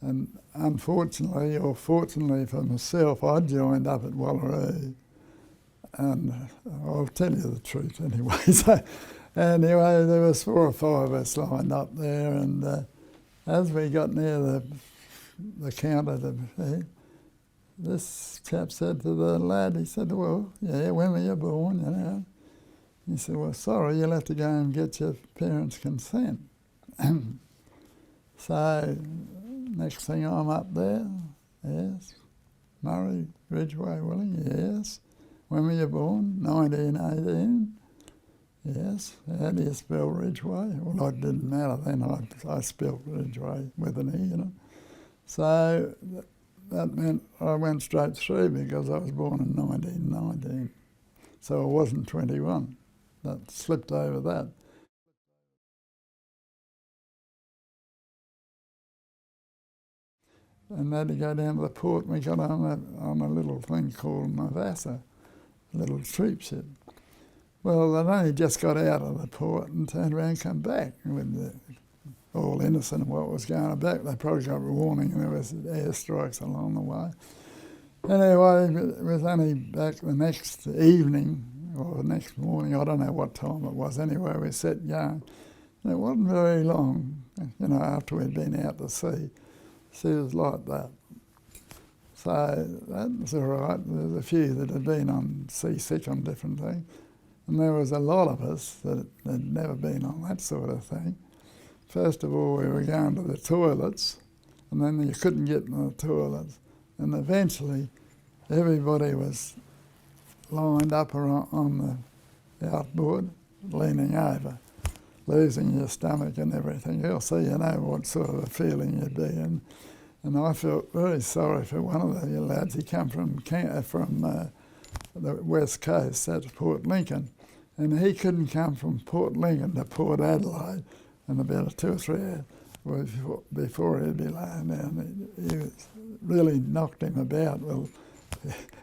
And unfortunately, or fortunately for myself, I joined up at Wallaroo. And I'll tell you the truth anyway. So, anyway, there was 4 or 5 of us lined up there, and as we got near the counter, this chap said to the lad, he said, well, yeah, when were you born, you know? He said, well, sorry, you'll have to go and get your parents' consent. So, next thing I'm up there, yes. Murray Ridgway Willing, yes. When were you born? 1918. Yes. How do you spell Ridgway? Well, it didn't matter then. I spelled Ridgway with an E, you know. So that meant I went straight through because I was born in 1919. So I wasn't 21. That slipped over that. And then to go down to the port, we got on a little thing called Mavassa, a little troop ship. Well, they'd only just got out of the port and turned around and come back with all innocent of what was going back. They probably got a warning and there was airstrikes along the way. Anyway, it was only back the next evening or the next morning, I don't know what time it was. Anyway, we set going. And it wasn't very long, you know, after we'd been out to sea. She was like that. So that was all right. There was a few that had been on seasick on different things. And there was a lot of us that had never been on that sort of thing. First of all, we were going to the toilets, and then you couldn't get in the toilets. And eventually, everybody was lined up on the outboard, leaning over, losing your stomach and everything else, so you know what sort of a feeling you'd be in. And I felt very sorry for one of the lads. He came from the west coast, that's Port Lincoln, and he couldn't come from Port Lincoln to Port Adelaide in about 2 or 3 hours before he'd be laying down. He was really knocked him about. Well,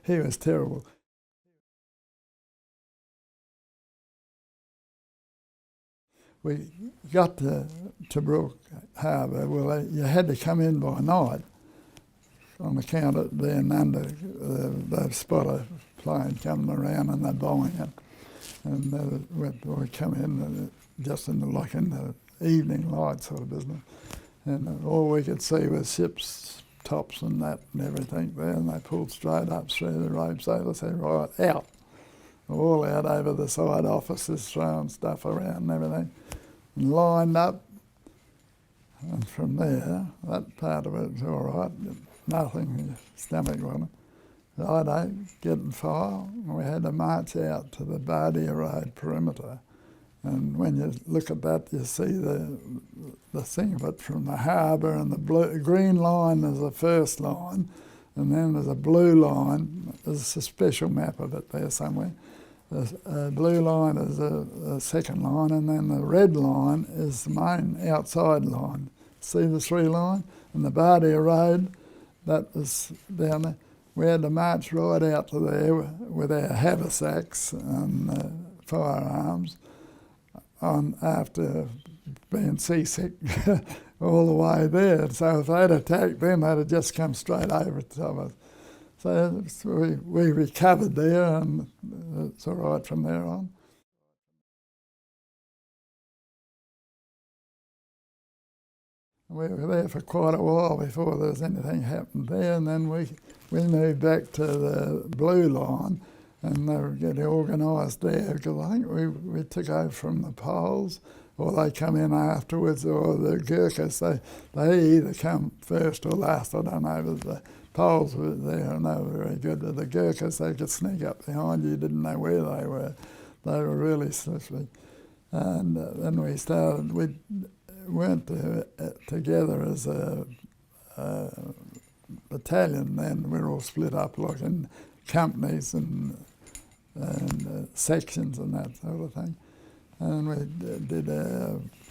he was terrible. We got to Tobruk Harbour. Well, you had to come in by night on account of being under the spotter plane coming around and they're bombing it. And we come in just in the evening light sort of business. And all we could see was ships' tops and that and everything there, and they pulled straight up through the ropes. They said, right, out. All out over the side offices, throwing stuff around and everything. And lined up, and from there, that part of it was all right, nothing, stomach wasn't. Righto, getting fire, we had to march out to the Bardia Road perimeter. And when you look at that, you see the thing of it from the harbour, and the green line is the first line, and then there's a blue line. There's a special map of it there somewhere. The blue line is the second line, and then the red line is the main outside line. See the 3 line? And the Bardia Road, that was down there. We had to march right out to there with our haversacks and firearms after being seasick all the way there. So if they'd attacked them, they'd have just come straight over the top of us. So we recovered there, and it's all right from there on. We were there for quite a while before there was anything happened there, and then we moved back to the blue line, and they were getting organised there, because I think we took over from the Poles, or they come in afterwards, or the Gurkhas. They either come first or last, I don't know, but the Poles were there and they were very good. But the Gurkhas, they could sneak up behind you, didn't know where they were. They were really slippery. And then we started, we went together as a battalion then. We were all split up like in companies and sections and that sort of thing. And we did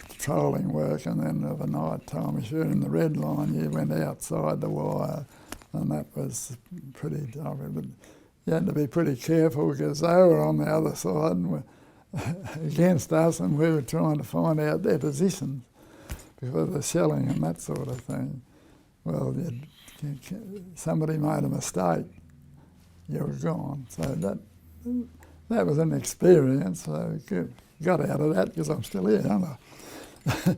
patrolling work, and then of a night time, if you're in the red line, you went outside the wire, and that was pretty tough. But you had to be pretty careful because they were on the other side and were against us, and we were trying to find out their positions because of the shelling and that sort of thing. well, somebody made a mistake, you were gone. So that was an experience. So got out of that because I'm still here, aren't I?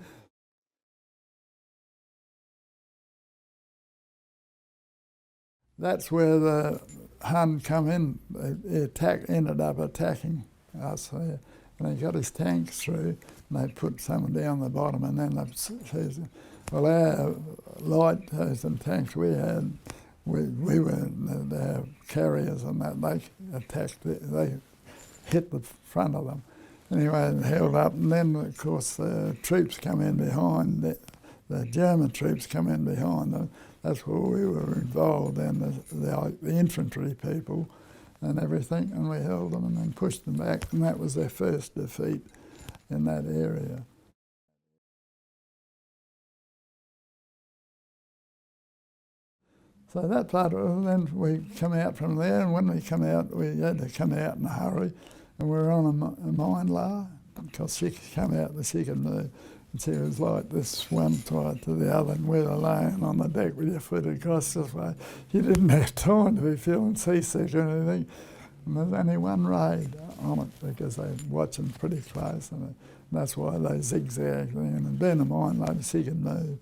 That's where the Hun come in. He ended up attacking us there. And he got his tanks through, and they put some down the bottom, and then they says, well, our light and tanks we had, we were our carriers and that, they attacked, they hit the front of them. Anyway, it held up, and then of course the troops come in behind, the German troops come in behind them. That's where we were involved in, the infantry people and everything, and we held them and then pushed them back, and that was their first defeat in that area. So that part, then we come out from there, and when we come out, we had to come out in a hurry, and we were on a mine layer, because she could come out and she could move. And she was like this one side to the other, and we were laying on the deck with your foot across this way. You didn't have time to be feeling seasick or anything. And there's only one raid on it because they're watching pretty close, and that's why they zigzagged then. And being a mine layer, she could move.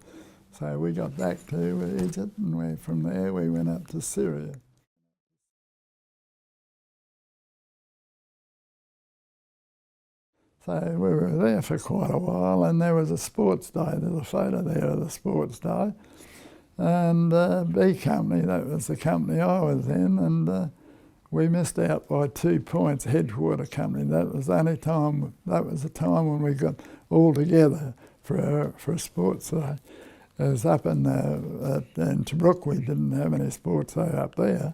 So we got back to Egypt, and from there we went up to Syria. So we were there for quite a while, and there was a sports day. There's a photo there of the sports day. And B Company, that was the company I was in, and we missed out by 2 points, Headwater Company. That was the only time, that was the time when we got all together for a sports day. It was up in Tobruk, we didn't have any sports day up there,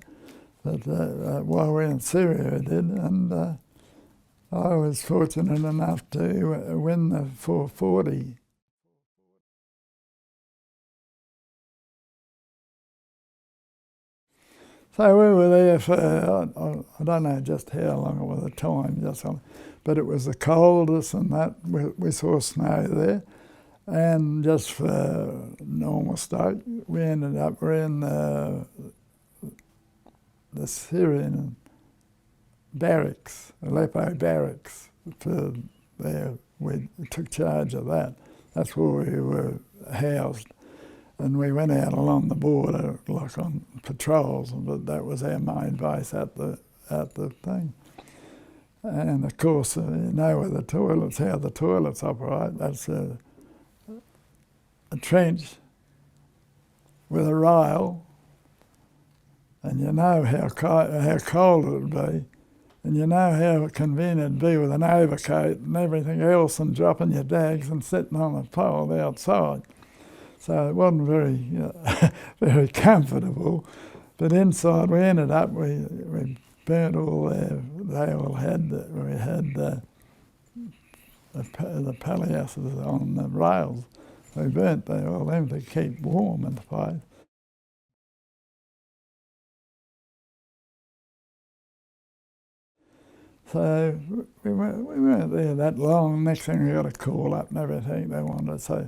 but while we were in Syria we did, and I was fortunate enough to win the 440. So we were there for, I don't know just how long it was, the time, but it was the coldest, and that we saw snow there. And just for normal state, we ended up, we're in the Syrian barracks, Aleppo barracks. For there, we took charge of that. That's where we were housed. And we went out along the border, like on patrols, but that was our main base at the thing. And of course, you know where the toilets, how the toilets operate. That's a trench with a rail, and you know how cold it would be, and you know how convenient it'd be with an overcoat and everything else, and dropping your bags and sitting on a pole outside. So it wasn't very very comfortable, but inside we ended up, we burnt all they all had, we had the palliasses on the rails. They burnt all them to keep warm in the place. So we weren't there that long. Next thing we got a call up and everything they wanted. So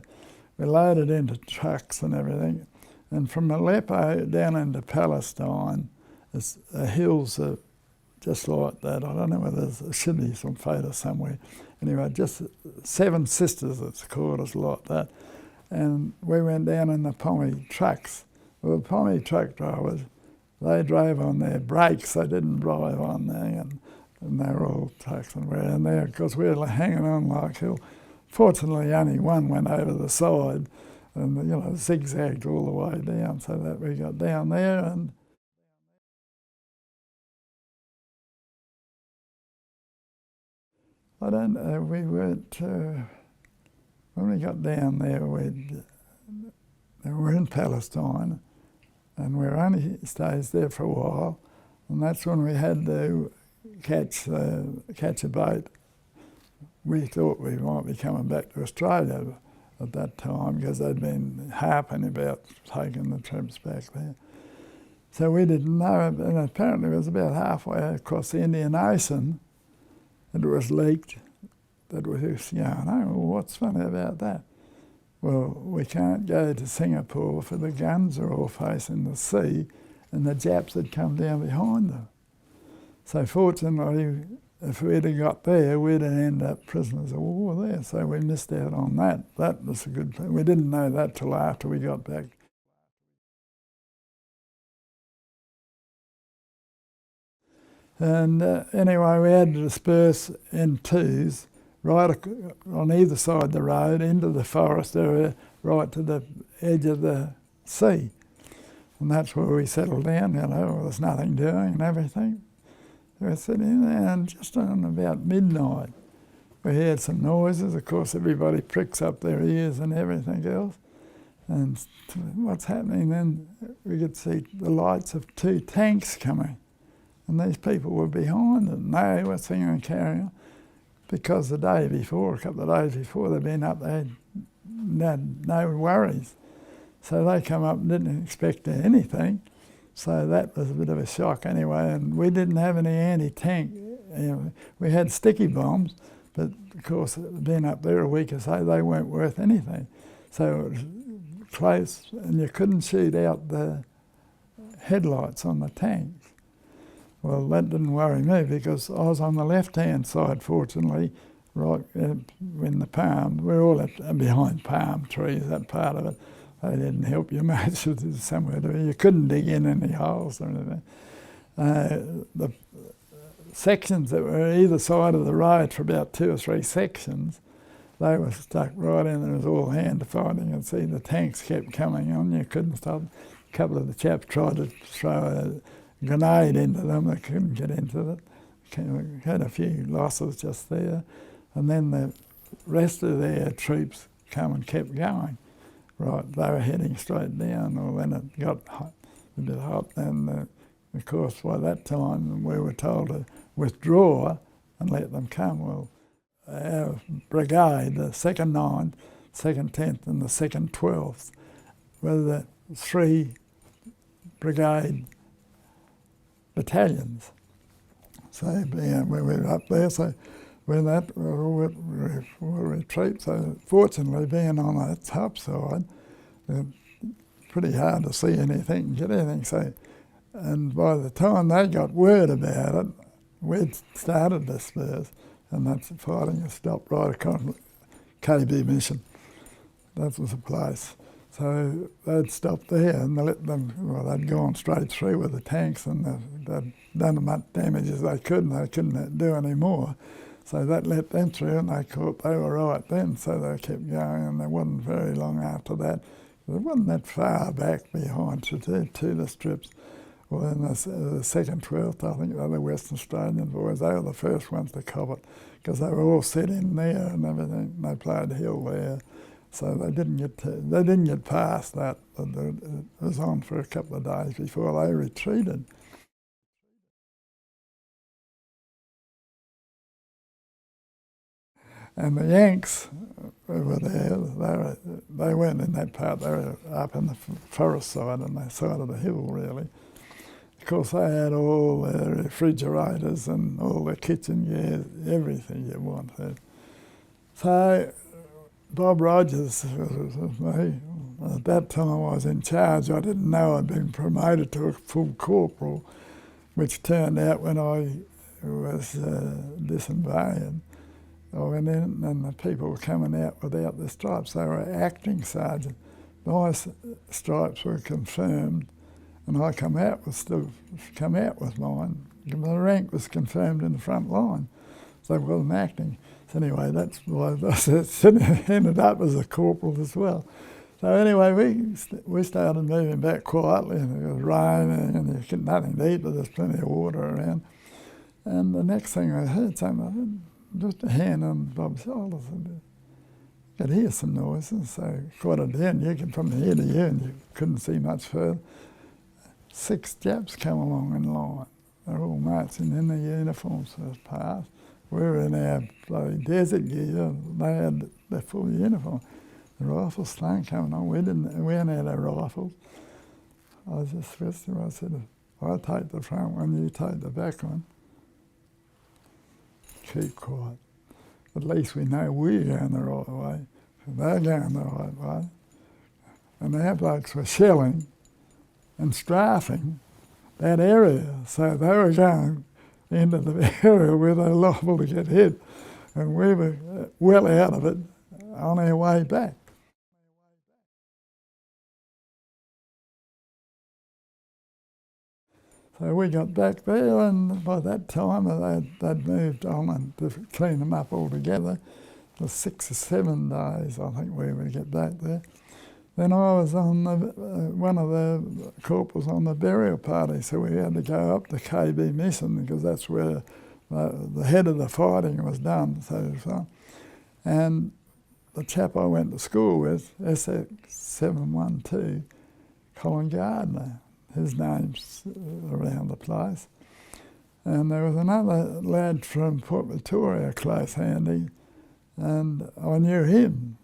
we loaded into trucks and everything. And from Aleppo down into Palestine, the hills are just like that. I don't know whether there should be some photos somewhere. Anyway, just 7 Sisters, it's called, it's like that. And we went down in the Pommy trucks. Well, the Pommy truck drivers, they drove on their brakes, they didn't drive on there, and they were all trucks, and we're in there because we were hanging on like hell. Fortunately, only one went over the side and, zigzagged all the way down, so that we got down there. And I don't know, we weren't, when we got down there, we were in Palestine, and we only stayed there for a while, and that's when we had to catch a boat. We thought we might be coming back to Australia at that time because they'd been harping about taking the troops back there. So we didn't know, and apparently it was about halfway across the Indian Ocean that it was leaked. That was going, oh, what's funny about that? well, we can't go to Singapore for the guns are all facing the sea and the Japs had come down behind them. So fortunately, if we'd have got there, we'd have ended up prisoners of war there. So we missed out on that. That was a good thing. We didn't know that till after we got back. And anyway, we had to disperse in twos, right on either side of the road, into the forest area, right to the edge of the sea. And that's where we settled down, you know, there was nothing doing and everything. We were sitting there, and just on about midnight, we heard some noises. Of course, everybody pricks up their ears and everything else. And what's happening then, we could see the lights of 2 tanks coming. And these people were behind it, and they were singing and carrying on. Because the day before, a couple of days before, they'd been up there, had no worries. So they come up and didn't expect anything. So that was a bit of a shock anyway, and we didn't have any anti-tank. We had sticky bombs, but of course, being up there a week or so, they weren't worth anything. So it was close, and you couldn't shoot out the headlights on the tanks. Well, that didn't worry me because I was on the left-hand side, fortunately, right when the palm, we're all behind palm trees, that part of it. They didn't help you much. It was somewhere to, you couldn't dig in any holes or anything. The sections that were either side of the road for about 2 or 3 sections, they were stuck right in there. It was all hand fighting, and see the tanks kept coming on. You couldn't stop. A couple of the chaps tried to throw a grenade into them. They couldn't get into it. We had a few losses just there. And then the rest of their troops come and kept going. Right, they were heading straight down, or when it got hot, a bit hot, and of course by that time we were told to withdraw and let them come. Well, our brigade, the 2nd 9th, 2nd 10th and the 2nd 12th were the 3 brigade battalions. So we were up there, so when that will retreat, so fortunately being on the top side, pretty hard to see anything and get anything. So, and by the time they got word about it, we'd started to disperse, and that fighting had stopped right across KB Mission. That was the place. So they'd stopped there and they let them, well, they'd gone straight through with the tanks, and they'd done as much damage as they could, and they couldn't do any more. So that let them through, and they thought they were right then, so they kept going, and there wasn't very long after that. It wasn't that far back behind to the strips. Well, in the 2nd 12th, I think the other Western Australian boys, they were the first ones to cop it, because they were all set in there and everything. They played hill there, so they didn't get past that. But it was on for a couple of days before they retreated. And the Yanks were there. They weren't in that part. They were up in the forest side, on the side of the hill, really. Of course, they had all their refrigerators and all the kitchen gear, everything you wanted. So Bob Rogers was with me. At that time I was in charge. I didn't know I'd been promoted to a full corporal, which turned out when I was disobeying. I went in and the people were coming out without their stripes. They were acting sergeant. My stripes were confirmed, and I come out with mine. My rank was confirmed in the front line, so I wasn't acting. So anyway, that's why I ended up as a corporal as well. So anyway, we started moving back quietly, and it was raining, and you get nothing to eat, but there's plenty of water around. And the next thing I heard something, just a hand on Bob's shoulder, I could hear some noises, so quite a down, you could from here to here, and you couldn't see much further. 6 Japs come along in line. They're all marching in their uniforms first pass. We were in our bloody desert gear, they had their full uniform. The rifles started coming on, we hadn't had our rifles. I was just switched them, I said, I'll take the front one, you take the back one. Keep quiet. At least we know we're going the right way. they're going the right way. And our blokes were shelling and strafing that area. So they were going into the area where they were liable to get hit. And we were well out of it on our way back. So we got back there, and by that time they'd moved on and to clean them up altogether. It was 6 or 7 days, I think, we would get back there. Then I was on one of the corporals on the burial party, so we had to go up to KB Mission because that's where the head of the fighting was done. So, and the chap I went to school with, SX 712, Colin Gardner, his name's around the place. And there was another lad from Port Victoria, close handy, and I knew him.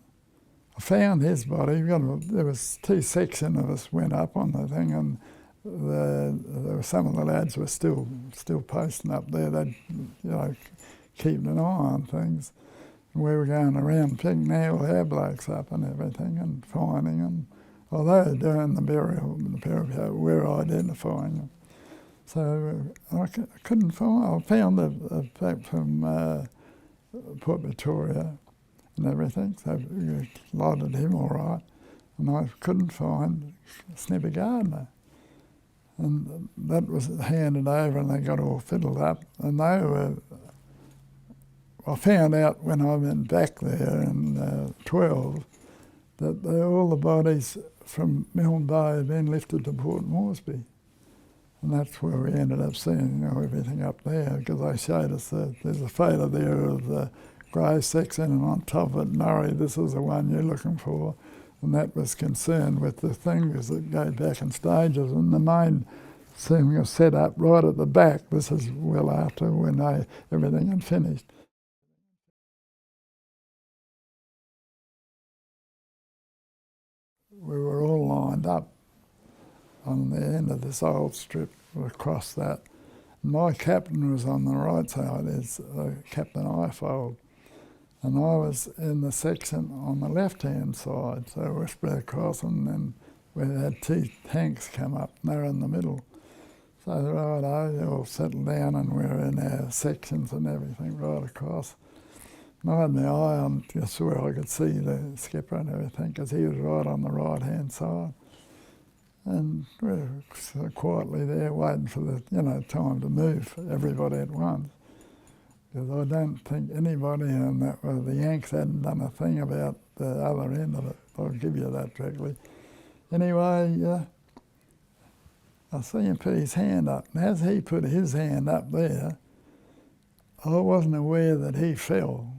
I found his body. There was 2 sections of us went up on the thing, and there were some of the lads were still posting up there. They'd, keeping an eye on things. And we were going around picking all our blokes up and everything and finding them. Although doing the burial we were identifying them. So I couldn't find. I found a fact from Port Victoria and everything, so we loaded him all right, and I couldn't find Snipper Gardner. And that was handed over and they got all fiddled up, and they were, I found out when I went back there in 12 that all the bodies from Milne Bay had been lifted to Port Moresby. And that's where we ended up seeing everything up there, because they showed us that there's a photo there of the grey section, and on top of it, Murray, this is the one you're looking for. And that was concerned with the fingers that go back in stages, and the main thing was set up right at the back. This is well after when everything had finished. We were all lined up on the end of this old strip across that. My captain was on the right side, is Captain Ifold, and I was in the section on the left-hand side, so we're spread across, and then we had 2 tanks come up, and they were in the middle. So they all settled down, and we were in our sections and everything right across. And I had my eye on just where I could see the skipper and everything, because he was right on the right-hand side. And we were so quietly there waiting for the time to move everybody at once. Because I don't think anybody in that, well, the Yanks hadn't done a thing about the other end of it. I'll give you that directly. Anyway, I see him put his hand up. And as he put his hand up there, I wasn't aware that he fell.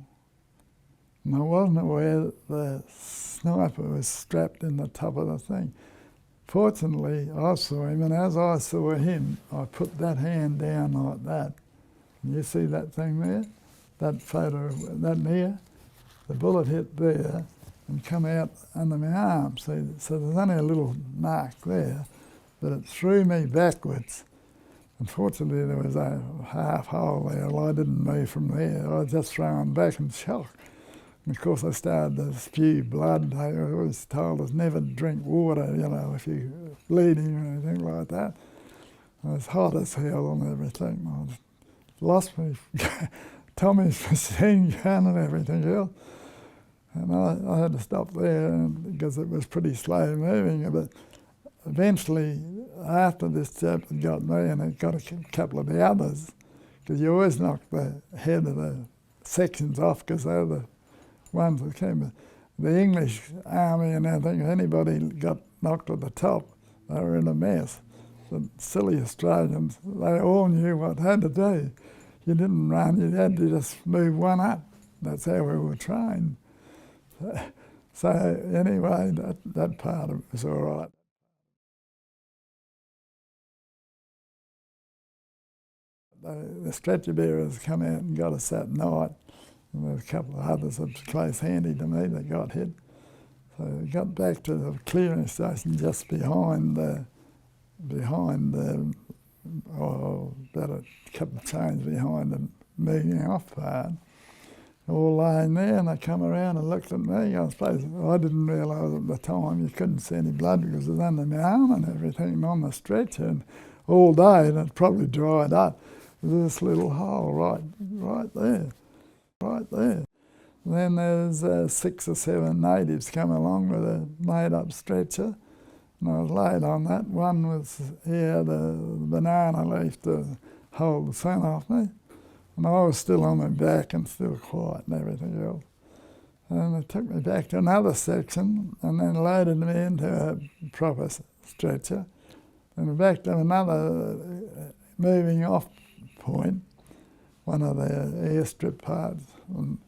And I wasn't aware that the sniper was strapped in the top of the thing. Fortunately, I saw him, and as I saw him, I put that hand down like that. And you see that thing there? That photo, that near? The bullet hit there and come out under my arm. So there's only a little mark there, but it threw me backwards. Unfortunately, there was a half hole there. Well, I didn't move from there. I was just thrown back in shock. And of course, I started to spew blood. I was told us never drink water, if you're bleeding or anything like that. I was hot as hell and everything. I lost my Tommy's machine gun and everything else. And I had to stop there because it was pretty slow moving. But eventually, after this chap had got me and it got a couple of the others, because you always knock the head of the sections off because they're the ones that came. The English army and everything, if anybody got knocked at the top, they were in a mess. The silly Australians, they all knew what they had to do. You didn't run, you had to just move one up. That's how we were trained. So anyway, that part of it was all right. The stretcher bearers come out and got us that night. And there was a couple of others that was close handy to me that got hit. So we got back to the clearing station just behind about a couple of chains behind the moving off part. all lying there, and they come around and looked at me. I suppose I didn't realise at the time you couldn't see any blood because it was under my arm and everything on the stretcher, and all day, and it probably dried up. This little hole right there. And then there's 6 or 7 natives come along with a made-up stretcher, and I was laid on that. One was, he had a banana leaf to hold the sun off me, and I was still on my back and still quiet and everything else. And they took me back to another section and then loaded me into a proper stretcher, and back to another moving off point, one of the airstrip parts. And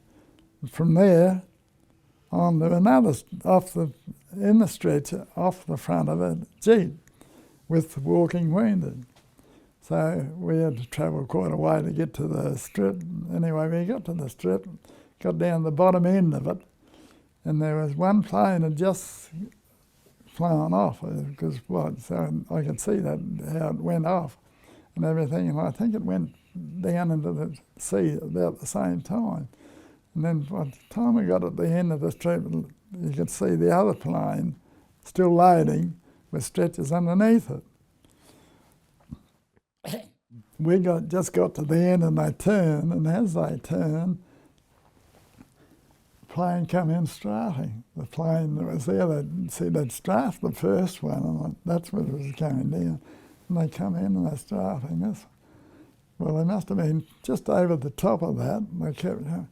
from there on to another, in the stretcher, off the front of a jeep with walking wounded. So we had to travel quite a way to get to the strip. Anyway, we got to the strip, got down the bottom end of it, and there was one plane had just flown off, because so I could see that how it went off and everything, and I think it went down into the sea about the same time. And then by the time we got at the end of the strip, you could see the other plane still loading with stretchers underneath it. We just got to the end and they turned, and as they turned, the plane come in strafing. The plane that was there, they'd strafed the first one, and that's what it was coming down. And they come in and they're strafing us. Well, they must have been just over the top of that, and they kept the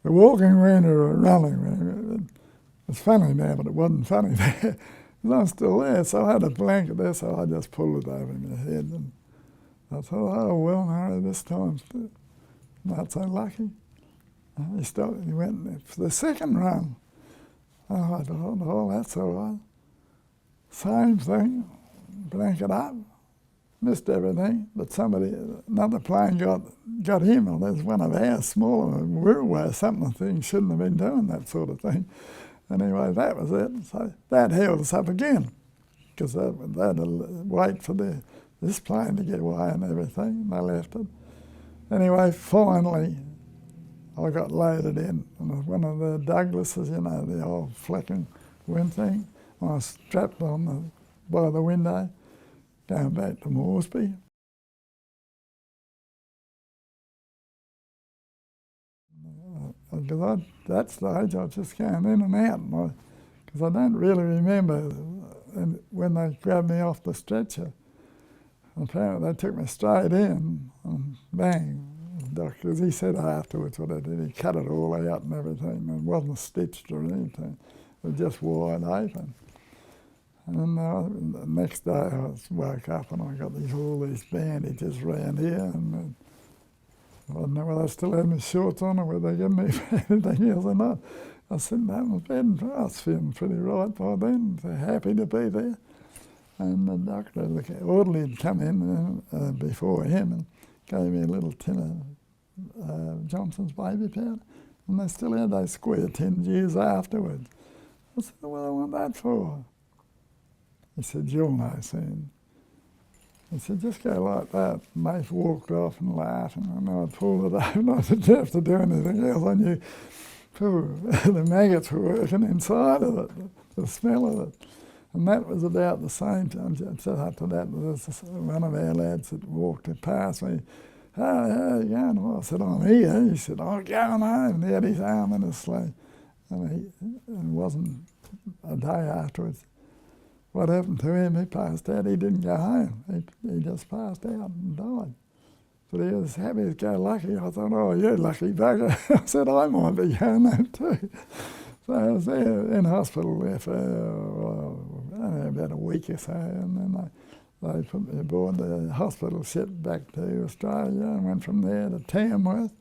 walking wounded or running wounded. It's funny now, but it wasn't funny there. I'm still there, so I had a blanket there, so I just pulled it over my head, and I thought, oh well, no, this time's not so lucky. And he went for the second run. Oh, I thought, oh, that's all right. Same thing, blanket up, missed everything, but another plane got him, or there's one of ours, smaller, Wirraway or something, things shouldn't have been doing that sort of thing. Anyway, that was it. So that held us up again, because they had to wait for this plane to get away and everything, and they left it. Anyway, finally, I got loaded in on one of the Douglases, you know, the old flicking wind thing. I was strapped on by the window, going back to Moresby. Because at that stage I was just going in and out, because I don't really remember when they grabbed me off the stretcher. Apparently they took me straight in, and bang, the doctor, as he said afterwards what I did, he cut it all out and everything, and it wasn't stitched or anything, it was just wide open. And the next day I woke up and I got all these bandages around here, and I don't know whether I still had my shorts on or whether they gave me anything else or not. I was sitting down in bed and I was feeling pretty right by then, so happy to be there. And the doctor, the orderly had come in before him and gave me a little tin of Johnson's baby powder, and they still had those square tins years afterwards. I said, what do I want that for? He said, you'll know soon. He said, just go like that. And they walked off and laughed, and I pulled it over, and I didn't have to do anything else. I knew the maggots were working inside of it, the smell of it. And that was about the same time. So after that, there was one of our lads that walked past me. How are you going? Well, I said, I'm here. He said, I'm going home. And he had his arm in his sleeve. And it wasn't a day afterwards. What happened to him? He passed out. He didn't go home. He just passed out and died. But he was happy as go lucky. I thought, oh, you're lucky bugger. I said, I might be going home too. So I was there in hospital there for I don't know, about a week or so, and then they put me aboard the hospital ship back to Australia and went from there to Tamworth,